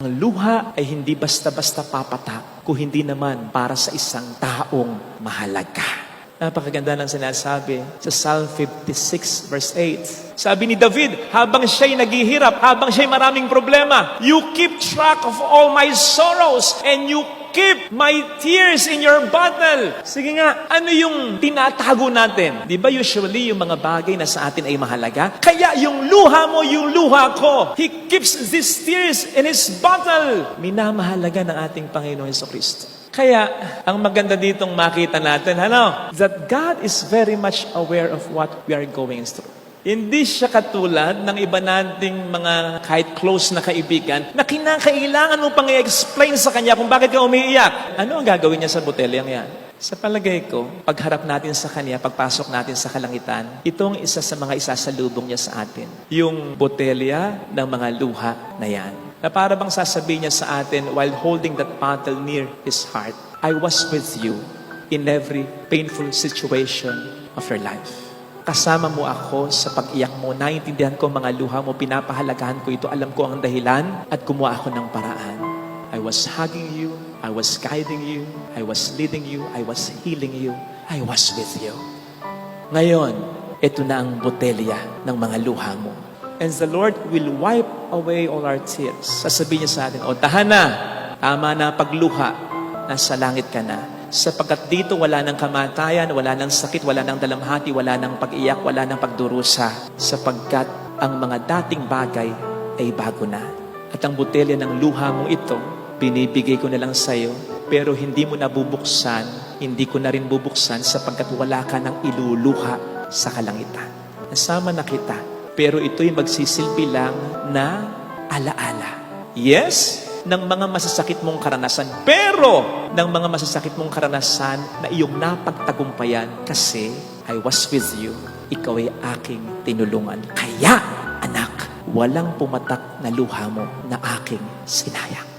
Ang luha ay hindi basta-basta papatak kung hindi naman para sa isang taong mahalaga. Napakaganda ng sinasabi sa Psalm 56 verse 8. Sabi ni David, habang siya'y naghihirap, habang siya'y maraming problema, you keep track of all my sorrows and you keep my tears in your bottle. Sige nga, ano yung tinatago natin? Di ba usually yung mga bagay na sa atin ay mahalaga? Kaya yung luha mo, yung luha ko. He keeps these tears in His bottle. Minamahalaga ng ating Panginoon Jesucristo. Kaya, ang maganda ditong makita natin, that God is very much aware of what we are going through. Hindi siya katulad ng iba nating mga kahit close na kaibigan na kinakailangan mo pang i-explain sa kanya kung bakit ka umiiyak. Ano ang gagawin niya sa botelyang yan? Sa palagay ko, pagharap natin sa kanya, pagpasok natin sa kalangitan, itong isa sa mga isasalubong niya sa atin. Yung botelya ng mga luha na yan. Na para bang sasabihin niya sa atin while holding that bottle near His heart, I was with you in every painful situation of your life. Kasama mo ako sa pag-iyak mo, naiintindihan ko mga luha mo, pinapahalagahan ko ito, alam ko ang dahilan at gumawa ako ng paraan. I was hugging you, I was guiding you, I was leading you, I was healing you, I was with you. Ngayon, ito na ang botelya ng mga luha mo. And the Lord will wipe away all our tears. Sasabihin niya sa atin, tahan na, tama na pagluha, nasa langit ka na. Sapagkat dito wala ng kamatayan, wala ng sakit, wala ng dalamhati, wala ng pag-iyak, wala ng pagdurusa. Sapagkat ang mga dating bagay ay bago na. At ang botelya ng luha mo ito, binibigay ko na lang sa iyo, pero hindi mo nabubuksan, hindi ko na rin bubuksan sapagkat wala ka ng iluluha sa kalangitan. Nasama na kita. Pero ito'y magsisilbi lang na alaala. Yes, ng mga masasakit mong karanasan. Pero ng mga masasakit mong karanasan na iyong napagtagumpayan kasi I was with you. Ikaw ay aking tinulungan. Kaya, anak, walang pumatak na luha mo na aking sinayang.